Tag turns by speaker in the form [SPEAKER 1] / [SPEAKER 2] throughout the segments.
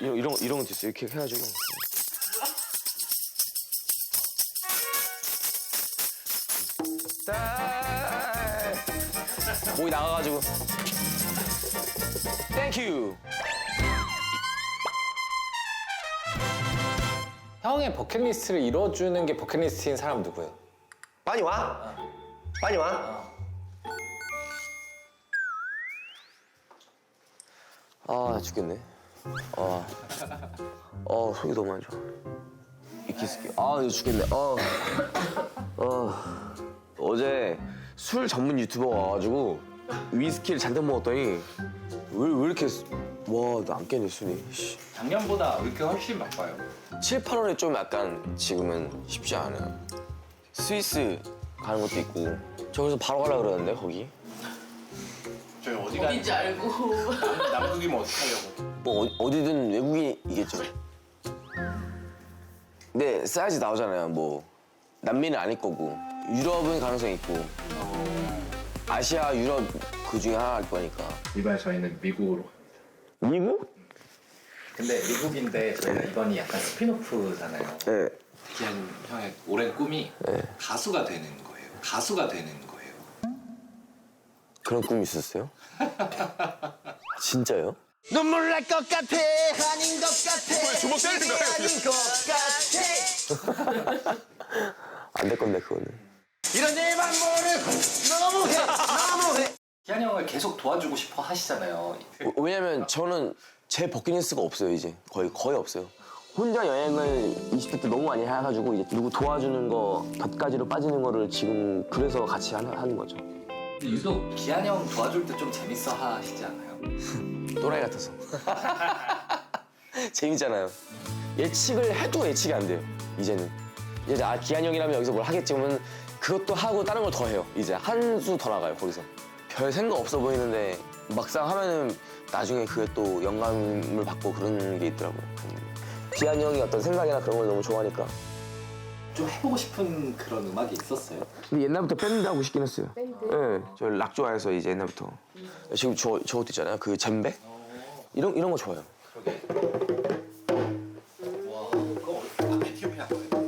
[SPEAKER 1] 이런 것도 있어. 이렇게 해가지고. 목이 나가가지고. 땡큐.
[SPEAKER 2] 형의 버킷리스트를 이뤄주는 게 버킷리스트인 사람 누구예요?
[SPEAKER 3] 많이 와? 많이 와?
[SPEAKER 1] 아 죽겠네. 속이 너무 안 좋아. 이끼스키. 이거 죽겠네. 어제 술 전문 유튜버가 와가지고 위스키를 잔뜩 먹었더니 왜 이렇게 나 안 깨네 술이.
[SPEAKER 2] 작년보다 왜 이렇게 훨씬 바빠요?
[SPEAKER 1] 7, 8월에 좀 약간 지금은 쉽지 않아요. 스위스 가는 것도 있고 저기서 바로 가려고 그러는데 거기.
[SPEAKER 2] 저희
[SPEAKER 4] 어딘지 알고.
[SPEAKER 2] 남극이면 어떡하려고?
[SPEAKER 1] 뭐 어디든 외국인이겠죠. 근데 사이즈 나오잖아요. 뭐 남미는 아닐 거고 유럽은 가능성이 있고 아시아, 유럽 그 중에 하나일 거니까.
[SPEAKER 2] 이번에 저희는 미국으로 갑니다.
[SPEAKER 1] 미국?
[SPEAKER 2] 근데 미국인데 저희는 이번이 약간 스피노프잖아요.
[SPEAKER 1] 네.
[SPEAKER 2] 기한 형의 오랜 꿈이 가수가 되는 거예요. 가수가 되는 거예요.
[SPEAKER 1] 그런 꿈이 있었어요? 진짜요?
[SPEAKER 3] 눈물 날 것 같아 아닌 것 같아
[SPEAKER 1] 주먹 때리는 거야,
[SPEAKER 3] 아닌 것 같아
[SPEAKER 1] 안 될 건데 그거는.
[SPEAKER 3] 이런 일만 모르고 너무해
[SPEAKER 2] 기한 형을 계속 도와주고 싶어 하시잖아요.
[SPEAKER 1] 왜냐면 저는 제 버킷리스트가 없어요 이제. 거의 없어요. 혼자 여행을 20대 때 너무 많이 해가지고 이제 누구 도와주는 거 곁가지로 빠지는 거를 지금 그래서 같이 하는 거죠.
[SPEAKER 2] 근데 유독 기한 형 도와줄 때 좀 재밌어 하시지 않아요?
[SPEAKER 1] 또라이 같아서. 재밌잖아요. 예측을 해도 예측이 안 돼요 이제는. 이제 기한 형이라면 여기서 뭘 하겠지 하면 그것도 하고 다른 걸 더 해요. 이제 한 수 더 나가요 거기서. 별 생각 없어 보이는데 막상 하면은 나중에 그게 또 영감을 받고 그런 게 있더라고요. 기한 형이 어떤 생각이나 그런 걸 너무 좋아하니까.
[SPEAKER 2] 좀 해보고 싶은 그런 음악이 있었어요?
[SPEAKER 1] 근데 옛날부터 밴드 하고 싶긴 했어요.
[SPEAKER 4] 밴드?
[SPEAKER 1] 네, 저 락 좋아해서 이제 옛날부터. 지금 저것도 있잖아요. 그 젬베? 이런 거 좋아요.
[SPEAKER 2] 그러게. 와, 그거 앞에 튜브한 거예요?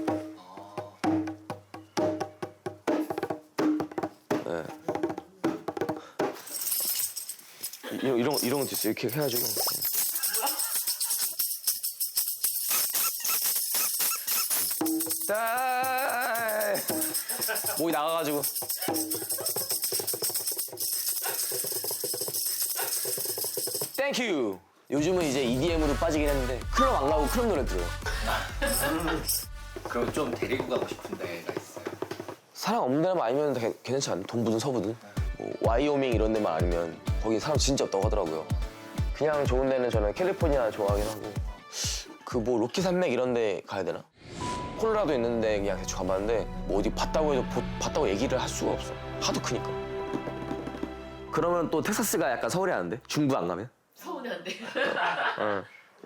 [SPEAKER 1] 이런 것도 있어요. 이렇게 해가지고. 목이 나가가지고. 땡큐. 요즘은 이제 EDM으로 빠지긴 했는데 클럽 안 가고 클럽 노래 들어요.
[SPEAKER 2] 그럼 좀 데리고 가고 싶은 데가 있어요?
[SPEAKER 1] 사람 없는 데만 아니면 다 괜찮지 않나? 동부든 서부든. 뭐 와이오밍 이런 데만 아니면 거기 사람 진짜 없다고 하더라고요. 그냥 좋은 데는 저는 캘리포니아 좋아하긴 하고 그 뭐 로키 산맥 이런 데 가야 되나? 콜로라도 있는데 그냥 대충 가봤는데 뭐 어디 봤다고 해도 봤다고 얘기를 할 수가 없어. 하도 크니까. 그러면 또 텍사스가 약간 서울이 아는데? 중부 안 가면?
[SPEAKER 4] 서운한데.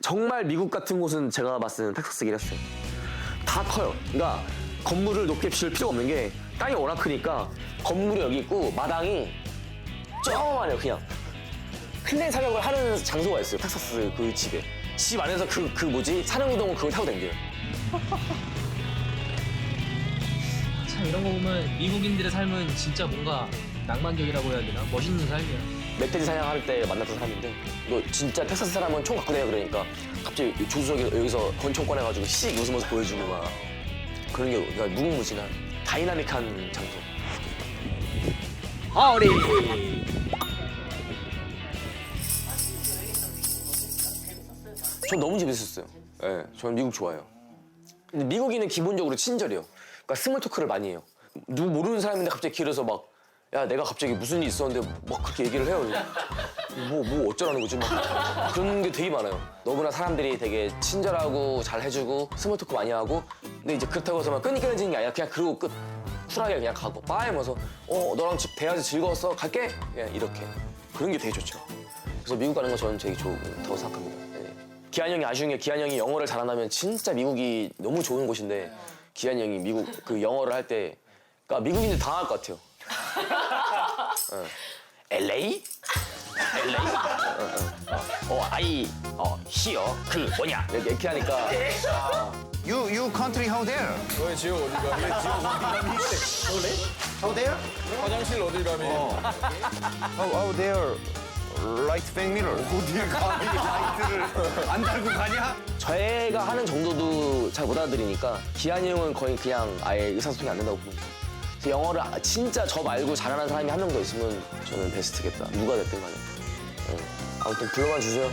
[SPEAKER 1] 정말 미국 같은 곳은 제가 봤을 때는 텍사스긴 했어요. 다 커요. 그러니까 건물을 높게 지을 필요가 없는 게 땅이 워낙 크니까 건물이 여기 있고 마당이 조그만해요 그냥. 클랜 사격을 하는 장소가 있어요. 텍사스 그 집에. 집 안에서 그 뭐지? 사냥우동 그걸 타고 다녀요.
[SPEAKER 5] 참 이런 거 보면 미국인들의 삶은 진짜 뭔가 낭만적이라고 해야 되나? 멋있는 삶이야.
[SPEAKER 1] 멧돼지 사냥할 때 만났던 사람인데 너 진짜 텍사스 사람은 총 갖고 다녀 그러니까 갑자기 조수석에 여기서 권총 꺼내가지고 씩 웃으면서 보여주고 막 그런 게 그러니까 무궁무진한 다이나믹한 장소.
[SPEAKER 5] 허리!
[SPEAKER 1] 전 너무 재밌었어요. 네, 저는 미국 좋아해요. 근데 미국인은 기본적으로 친절해요. 그러니까 스몰 토크를 많이 해요. 누구 모르는 사람인데 갑자기 길에서 막 야 내가 갑자기 무슨 일 있었는데 막 그렇게 얘기를 해요. 뭐 어쩌라는 거지 막 그런 게 되게 많아요. 너무나 사람들이 되게 친절하고 잘 해주고 스몰 토크 많이 하고 근데 이제 그렇다고 해서 막 끊어지는 게 아니라 그냥 그러고 끝. 쿨하게 그냥 가고 빠이 하면서 너랑 대화해서 즐거웠어 갈게 그냥 이렇게 그런 게 되게 좋죠. 그래서 미국 가는 거 저는 되게 좋다고 생각합니다. 네. 기한 형이 아쉬운 게 기한 형이 영어를 잘한다면 진짜 미국이 너무 좋은 곳인데 기한 형이 미국 그 영어를 할 때 그러니까 미국인들 당할 것 같아요. LA? LA? I here 그 뭐냐 이렇게 하니까
[SPEAKER 3] You country how there?
[SPEAKER 6] 너의 지역 어디 감이?
[SPEAKER 3] How there?
[SPEAKER 6] 화장실 어디 감이?
[SPEAKER 3] How there? Right back mirror.
[SPEAKER 6] 어디 감이 라이트를 안 달고 가냐?
[SPEAKER 1] 제가 하는 정도도 잘 못 알아들으니까 기한이 형은 거의 그냥 아예 의사소통이 안 된다고 봅니다. 그래서 영어를 진짜 저 말고 잘하는 사람이 한 명 더 있으면 저는 베스트겠다. 누가 됐든 간에. 아무튼 불러만 주세요.